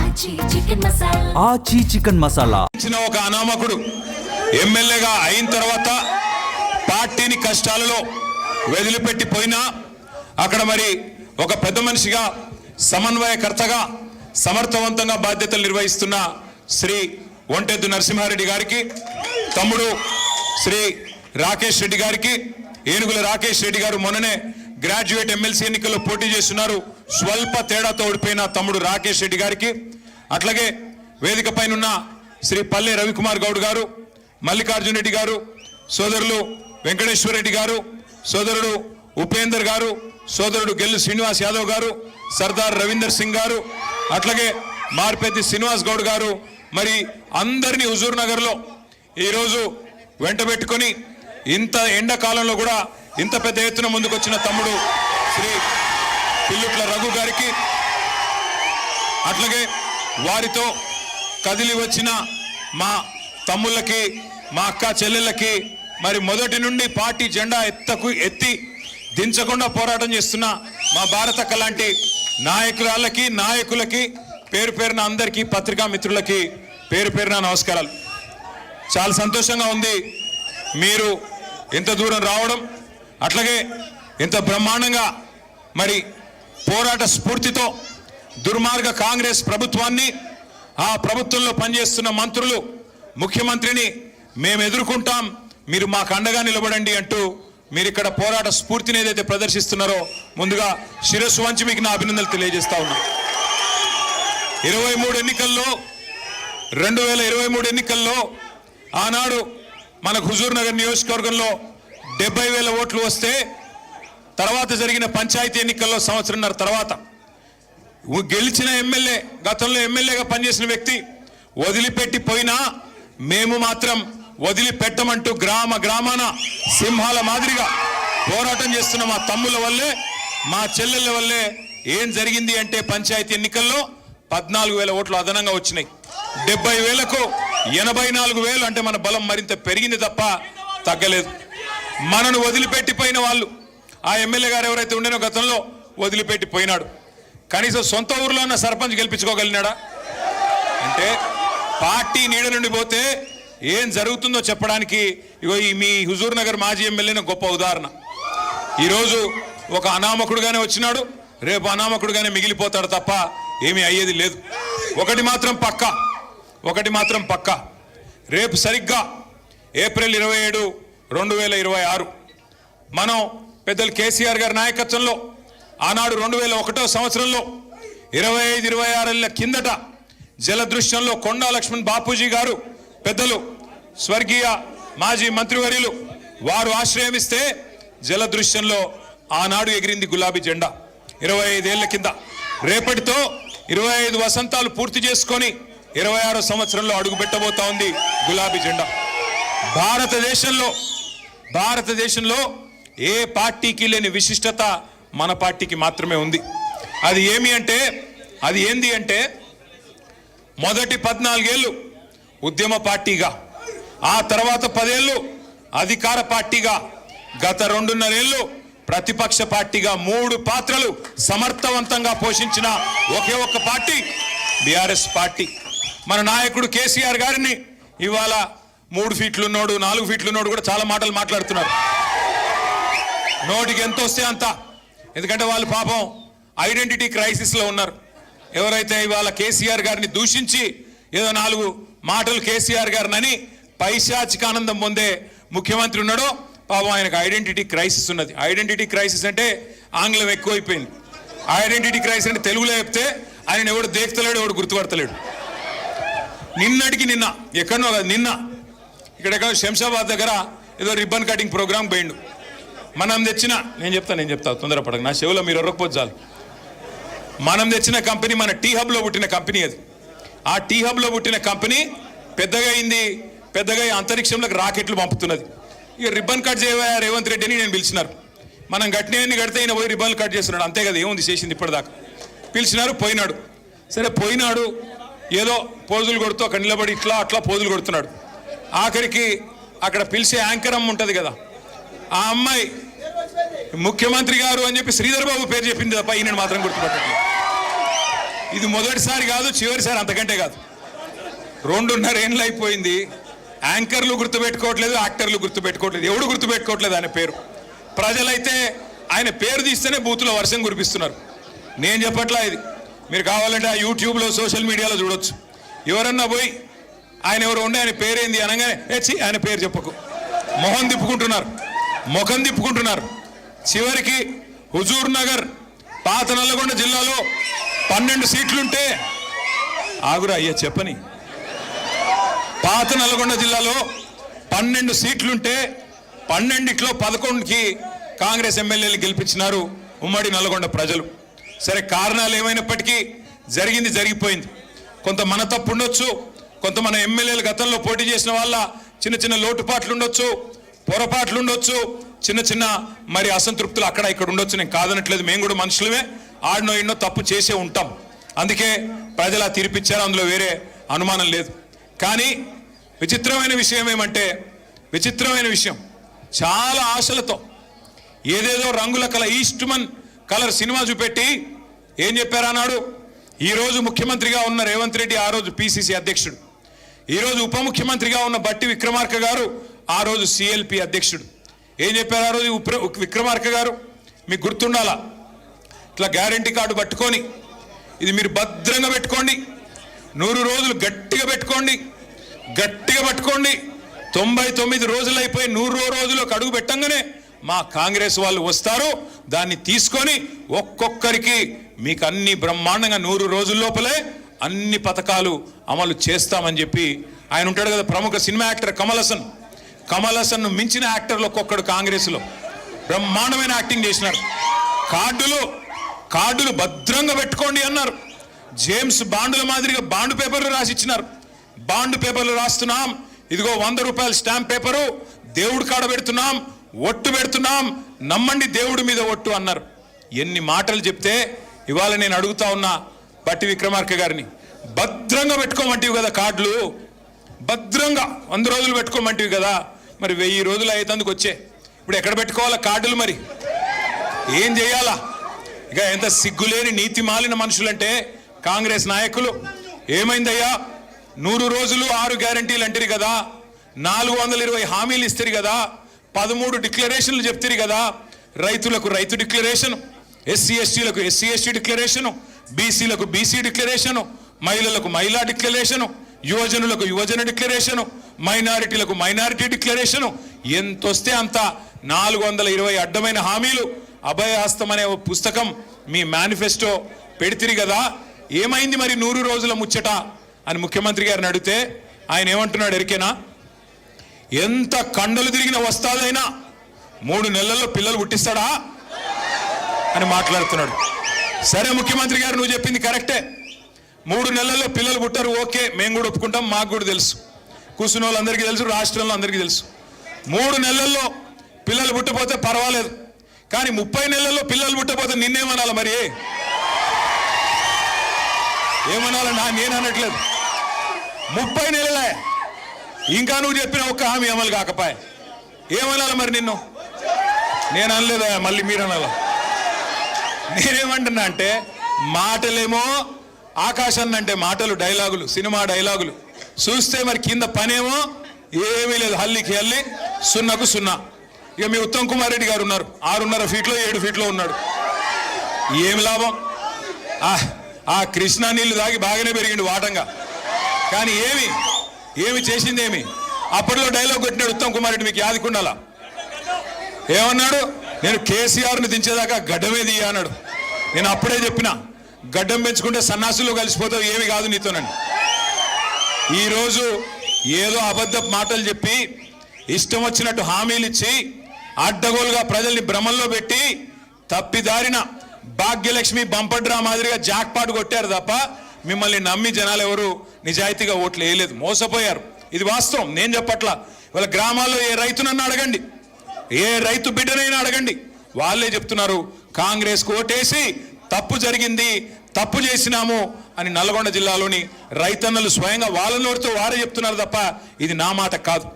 ఆచి చికెన్ మసాలా ఇచ్చిన ఒక అనామకుడు ఎమ్మెల్యేగా అయిన తర్వాత పార్టీని కష్టాలలో వదిలిపెట్టి పోయినా అక్కడ మరి ఒక పెద్ద మనిషిగా సమన్వయకర్తగా సమర్థవంతంగా బాధ్యతలు నిర్వహిస్తున్న శ్రీ ఒంటెద్దు నరసింహారెడ్డి గారికి, తమ్ముడు శ్రీ రాకేష్ రెడ్డి గారికి, ఏనుగుల రాకేష్ రెడ్డి గారు మొన్ననే గ్రాడ్యుయేట్ ఎమ్మెల్సీ ఎన్నికల్లో పోటీ చేస్తున్నారు, స్వల్ప తేడాతో ఓడిపోయిన తమ్ముడు రాకేష్ రెడ్డి గారికి, అట్లాగే వేదిక పైన శ్రీ పల్లె రవికుమార్ గౌడ్ గారు, మల్లికార్జున రెడ్డి గారు, సోదరులు వెంకటేశ్వర రెడ్డి గారు, సోదరుడు ఉపేందర్ గారు, సోదరుడు గెల్లు శ్రీనివాస్ యాదవ్ గారు, సర్దార్ రవీందర్ సింగ్ గారు, అట్లాగే మార్పెద్ది శ్రీనివాస్ గౌడ్ గారు, మరి అందరినీ హుజూర్ నగర్ లో ఈరోజు వెంట పెట్టుకొని ఇంత ఎండాకాలంలో కూడా ఇంత పెద్ద ఎత్తున ముందుకొచ్చిన తమ్ముడు శ్రీ పిల్లుట్ల రఘు గారికి, అట్లాగే వారితో కదిలి వచ్చిన మా తమ్ముళ్ళకి, మా అక్క చెల్లెళ్ళకి, మరి మొదటి నుండి పార్టీ జెండా ఎత్తి దించకుండా పోరాటం చేస్తున్న మా భారతక్క లాంటి నాయకురాళ్ళకి, నాయకులకి పేరు పేరున అందరికీ, పత్రికా మిత్రులకి పేరు పేరున నమస్కారాలు. చాలా సంతోషంగా ఉంది మీరు ఇంత దూరం రావడం, అట్లాగే ఇంత బ్రహ్మాండంగా మరి పోరాట స్ఫూర్తితో దుర్మార్గ కాంగ్రెస్ ప్రభుత్వాన్ని, ఆ ప్రభుత్వంలో పనిచేస్తున్న మంత్రులు, ముఖ్యమంత్రిని మేము ఎదుర్కొంటాం, మీరు మాకు అండగా నిలబడండి అంటూ మీరు ఇక్కడ పోరాట స్ఫూర్తిని ఏదైతే ప్రదర్శిస్తున్నారో ముందుగా శిరస్సు వంచి మీకు నా అభినందనలు తెలియజేస్తా ఉన్నా. 2023 ఎన్నికల్లో ఆనాడు మనకు హుజూర్ నగర్ నియోజకవర్గంలో 70,000 ఓట్లు వస్తే తర్వాత జరిగిన పంచాయతీ ఎన్నికల్లో సంవత్సరంన్నర తర్వాత గెలిచిన ఎమ్మెల్యే, గతంలో ఎమ్మెల్యేగా పనిచేసిన వ్యక్తి వదిలిపెట్టి పోయినా మేము మాత్రం వదిలిపెట్టమంటూ గ్రామాన సింహాల మాదిరిగా పోరాటం చేస్తున్న మా తమ్ముల వల్లే, మా చెల్లెళ్ళ వల్లే ఏం జరిగింది అంటే పంచాయతీ ఎన్నికల్లో 14,000 ఓట్లు అదనంగా వచ్చినాయి. 70,000కు 84,000 అంటే మన బలం మరింత పెరిగింది తప్ప తగ్గలేదు. మనను వదిలిపెట్టిపోయిన వాళ్ళు, ఆ ఎమ్మెల్యే గారు ఎవరైతే ఉండేనో గతంలో వదిలిపెట్టి పోయినాడు, కనీసం సొంత ఊర్లో ఉన్న సర్పంచ్ గెలిపించుకోగలిగినాడా? అంటే పార్టీ నీడ నుండి పోతే ఏం జరుగుతుందో చెప్పడానికి ఇగో ఈ మీ హుజూర్ నగర్ మాజీ ఎమ్మెల్యేన గొప్ప ఉదాహరణ. ఈరోజు ఒక అనామకుడుగానే వచ్చినాడు, రేపు అనామకుడుగానే మిగిలిపోతాడు తప్ప ఏమీ అయ్యేది లేదు. ఒకటి మాత్రం పక్కా, రేపు సరిగ్గా ఏప్రిల్ 27, 2026 మనం పెద్దలు కేసీఆర్ గారి నాయకత్వంలో ఆనాడు 2001వ సంవత్సరంలో 25-26 ఏళ్ల కిందట జలదృశ్యంలో కొండా లక్ష్మణ్ బాపూజీ గారు, పెద్దలు స్వర్గీయ మాజీ మంత్రివర్యులు వారు ఆశ్రయమిస్తే జలదృశ్యంలో ఆనాడు ఎగిరింది గులాబీ జెండా. 25 ఏళ్ల కింద. రేపటితో 25 వసంతాలు పూర్తి చేసుకొని 26వ సంవత్సరంలో అడుగు పెట్టబోతా ఉంది గులాబీ జెండా. భారతదేశంలో ఏ పార్టీకి లేని విశిష్టత మన పార్టీకి మాత్రమే ఉంది. అది ఏంది అంటే మొదటి 14 ఏళ్ళు ఉద్యమ పార్టీగా, ఆ తర్వాత 10 ఏళ్ళు అధికార పార్టీగా, గత 2.5 ఏళ్ళు ప్రతిపక్ష పార్టీగా 3 పాత్రలు సమర్థవంతంగా పోషించిన ఒకే ఒక్క పార్టీ బీఆర్ఎస్ పార్టీ. మన నాయకుడు కేసీఆర్ గారిని ఇవాళ 3 ఫీట్లు ఉన్నోడు, 4 ఫీట్లు ఉన్నోడు కూడా చాలా మాటలు మాట్లాడుతున్నారు. నోటికి ఎంత వస్తే అంత, ఎందుకంటే వాళ్ళు పాపం ఐడెంటిటీ క్రైసిస్లో ఉన్నారు. ఎవరైతే ఇవాళ కేసీఆర్ గారిని దూషించి ఏదో 4 మాటలు కేసీఆర్ గారిని పైశాచిక ఆనందం పొందే ముఖ్యమంత్రి ఉన్నాడో పాపం ఆయనకు ఐడెంటిటీ క్రైసిస్ ఉన్నది. ఐడెంటిటీ క్రైసిస్ అంటే ఆంగ్లం ఎక్కువైపోయింది. ఐడెంటిటీ క్రైసిస్ అంటే తెలుగులో చెప్తే ఆయన ఎవడు దేక్తలేడు, ఎవడు గుర్తుపడతలేడు. నిన్న ఎక్కడనో కాదు, ఇక్కడెక్కడ శంషాబాద్ దగ్గర ఏదో రిబ్బన్ కటింగ్ ప్రోగ్రామ్ పోయిండు. మనం తెచ్చిన నేను చెప్తా తొందరపడక, నా చెవులో మీరు ఒరకపోతే చాలు. మనం తెచ్చిన కంపెనీ మన టీ హబ్లో పుట్టిన కంపెనీ అది. ఆ టీ హబ్లో పుట్టిన కంపెనీ పెద్దగా అంతరిక్షంలోకి రాకెట్లు పంపుతున్నది. ఇక రిబ్బన్ కట్ చేయవా రేవంత్ రెడ్డి అని నేను పిలిచినారు. మనం గట్టినవన్నీ కడితే ఈయన పోయి రిబ్బన్లు కట్ చేస్తున్నాడు, అంతే కదా, ఏముంది చేసింది ఇప్పటిదాకా. పిలిచినారు, పోయినాడు. సరే పోయినాడు, ఏదో పోజులు కొడుతూ అక్కడ నిలబడి అట్లా పోజులు కొడుతున్నాడు. ఆఖరికి అక్కడ పిలిచే యాంకర్ అమ్మ ఉంటుంది కదా, ఆ అమ్మాయి ముఖ్యమంత్రి గారు అని చెప్పి శ్రీధర్ బాబు పేరు చెప్పింది తప్ప ఈయన మాత్రం గుర్తుపట్టట్లేదు. ఇది మొదటిసారి కాదు, చివరిసారి, అంతకంటే కాదు. 2.5 ఏళ్ళు అయిపోయింది. యాంకర్లు గుర్తుపెట్టుకోవట్లేదు, యాక్టర్లు గుర్తుపెట్టుకోవట్లేదు, ఎవడు గుర్తుపెట్టుకోవట్లేదు ఆయన పేరు. ప్రజలైతే ఆయన పేరు తీస్తేనే బూతులో వర్షం కురిపిస్తున్నారు. నేను చెప్పట్లా ఇది. మీరు కావాలంటే ఆ యూట్యూబ్లో, సోషల్ మీడియాలో చూడొచ్చు. ఎవరన్నా పోయి ఆయన ఎవరు ఉండే ఆయన పేరేంది అనగానే ఆయన పేరు చెప్పకు, ముఖం తిప్పుకుంటున్నారు. చివరికి హుజూర్ నగర్ పాత నల్లగొండ జిల్లాలో 12 సీట్లుంటే, ఆగురా అయ్యా చెప్పని, పాత నల్లగొండ జిల్లాలో 12 సీట్లుంటే 12లో 11కి కాంగ్రెస్ ఎమ్మెల్యేలు గెలిపించినారు ఉమ్మడి నల్లగొండ ప్రజలు. సరే, కారణాలు ఏమైనప్పటికీ జరిగింది జరిగిపోయింది. కొంత మన తప్పు ఉండొచ్చు, కొంత మన ఎమ్మెల్యేలు గతంలో పోటీ చేసిన వాళ్ళ చిన్న చిన్న లోటుపాట్లు ఉండొచ్చు, పొరపాట్లు ఉండొచ్చు, చిన్న మరి అసంతృప్తులు అక్కడ ఇక్కడ ఉండొచ్చు. నేను కాదనట్లేదు, మేము కూడా మనుషులమే, ఆడినో ఎన్నో తప్పు చేసే ఉంటాం. అందుకే ప్రజలు ఆ తీర్పిచ్చారు, అందులో వేరే అనుమానం లేదు. కానీ విచిత్రమైన విషయం ఏమంటే, విచిత్రమైన విషయం, చాలా ఆశలతో ఏదేదో రంగుల కల ఈస్ట్మన్ కలర్ సినిమా చూపెట్టి ఏం చెప్పారు అన్నాడు. ఈరోజు ముఖ్యమంత్రిగా ఉన్న రేవంత్ రెడ్డి ఆ రోజు పిసిసి అధ్యక్షుడు, ఈరోజు ఉప ముఖ్యమంత్రిగా ఉన్న బట్టి విక్రమార్క గారు ఆ రోజు సిఎల్పి అధ్యక్షుడు. ఏం చెప్పారు ఆ రోజు విక్రమార్క గారు? మీకు గుర్తుండాలా, ఇట్లా గ్యారంటీ కార్డు పట్టుకొని ఇది మీరు భద్రంగా పెట్టుకోండి, 100 రోజులు గట్టిగా పెట్టుకోండి, 99 రోజులు అయిపోయి 100వ రోజులకు అడుగు పెట్టంగానే మా కాంగ్రెస్ వాళ్ళు వస్తారు, దాన్ని తీసుకొని ఒక్కొక్కరికి మీకు అన్ని బ్రహ్మాండంగా 100 రోజుల లోపలే అన్ని పథకాలు అమలు చేస్తామని చెప్పి ఆయన ఉంటాడు కదా, ప్రముఖ సినిమా యాక్టర్ కమల్ హాసన్ మించిన యాక్టర్లు ఒక్కొక్కడు కాంగ్రెస్లో బ్రహ్మాండమైన యాక్టింగ్ చేసినారు. కార్డులు భద్రంగా పెట్టుకోండి అన్నారు. జేమ్స్ బాండుల మాదిరిగా బాండ్ పేపర్లు రాసిచ్చినారు. బాండ్ పేపర్లు రాస్తున్నాం, ఇదిగో 100 రూపాయల స్టాంప్ పేపరు, దేవుడు కాడ పెడుతున్నాం, ఒట్టు పెడుతున్నాం, నమ్మండి దేవుడి మీద ఒట్టు అన్నారు. ఎన్ని మాటలు చెప్తే ఇవాళ నేను అడుగుతా ఉన్నా బట్టి విక్రమార్క గారిని, భద్రంగా పెట్టుకోమంటివి కదా కార్డులు, భద్రంగా 100 రోజులు పెట్టుకోమంటివి కదా, మరి 1000 రోజులు అయ్యేందుకు వచ్చే ఇప్పుడు ఎక్కడ పెట్టుకోవాలా కార్డులు? మరి ఏం చేయాలా? ఇక ఎంత సిగ్గులేని నీతి మాలిన మనుషులంటే కాంగ్రెస్ నాయకులు. ఏమైందయ్యా, 100 రోజులు 6 గ్యారంటీలు అంటారు కదా, 420 హామీలు ఇస్తారు కదా, 13 డిక్లరేషన్లు చెప్తారు కదా, రైతులకు రైతు డిక్లరేషన్, ఎస్సీ ఎస్టీలకు ఎస్సీ ఎస్టీ డిక్లరేషను, బీసీలకు బీసీ డిక్లరేషను, మహిళలకు మహిళా డిక్లరేషను, యువజనులకు యువజన డిక్లరేషను, మైనారిటీలకు మైనారిటీ డిక్లరేషను, ఎంతొస్తే అంత 420 అడ్డమైన హామీలు, అభయహస్తం అనే పుస్తకం మీ మేనిఫెస్టో పెడితిరి కదా, ఏమైంది మరి 100 రోజుల ముచ్చట అని ముఖ్యమంత్రి గారిని అడిగితే ఆయన ఏమంటున్నాడు ఎరికేనా? ఎంత కండలు తిరిగిన వస్తాదైనా 3 నెలల్లో పిల్లలు పుట్టిస్తాడా అని మాట్లాడుతున్నాడు. సరే ముఖ్యమంత్రి గారు, నువ్వు చెప్పింది కరెక్టే, 3 నెలల్లో పిల్లలు పుట్టారు, ఓకే, మేము కూడా ఒప్పుకుంటాం, మాకు కూడా తెలుసు, కూర్చున్న వాళ్ళందరికీ తెలుసు, రాష్ట్రంలో అందరికీ తెలుసు. 3 నెలల్లో పిల్లలు పుట్టపోతే పర్వాలేదు, కానీ 30 నెలల్లో పిల్లలు పుట్టపోతే నిన్నేమనాలి? మరి ఏమనాలన్నా? నేను అనట్లేదు, 30 నెలలే ఇంకా నువ్వు చెప్పిన ఒక్క హామీ అమలు కాకపాయే, ఏమనాలి మరి నిన్ను? నేను అనలేదా, మళ్ళీ మీరు అనాల? నేనేమంటున్నా అంటే, మాటలేమో ఆకాశాన్ని అంటే మాటలు, డైలాగులు, సినిమా డైలాగులు చూస్తే మరి కింద పనేమో ఏమీ లేదు, హల్లికి హల్లి, సున్నకు సున్నా. ఇక మీ ఉత్తమ్ కుమార్ రెడ్డి గారు ఉన్నారు, 6.5 ఫీట్లో 7 ఫీట్లో ఉన్నాడు, ఏమి లాభం? ఆ కృష్ణా నీళ్లు తాగి బాగానే పెరిగిండు వాటంగా, కానీ ఏమి చేసింది ఏమి? అప్పట్లో డైలాగ్ కొట్టినాడు ఉత్తమ్ కుమార్ రెడ్డి, మీకు యాదికుండాలా? ఏమన్నాడు? నేను కేసీఆర్ని దించేదాకా గడ్డమే దియ్య అన్నాడు. నేను అప్పుడే చెప్పిన, గడ్డం పెంచుకుంటే సన్నాసులు కలిసిపోతావు, ఏమి కాదు నీతోనండి. ఈరోజు ఏదో అబద్ధ మాటలు చెప్పి ఇష్టం వచ్చినట్టు హామీలు ఇచ్చి అడ్డగోలుగా ప్రజల్ని భ్రమంలో పెట్టి తప్పిదారిన భాగ్యలక్ష్మి బంపడ్రా మాదిరిగా జాక్పాట్ కొట్టారు తప్ప మిమ్మల్ని నమ్మి జనాలు ఎవరు నిజాయితీగా ఓట్లు వేయలేదు, మోసపోయారు. ఇది వాస్తవం, నేను చెప్పట్లా. వాళ్ళ గ్రామాల్లో ఏ రైతునన్నా అడగండి, ఏ రైతు బిడ్డనైనా అడగండి, వాళ్ళే చెప్తున్నారు కాంగ్రెస్కు ఓటేసి తప్పు జరిగింది, తప్పు చేసినాము అని నల్గొండ జిల్లాలోని రైతన్నలు స్వయంగా వాళ్ళ నోటితో వారే చెప్తున్నారు తప్ప ఇది నా మాట కాదు.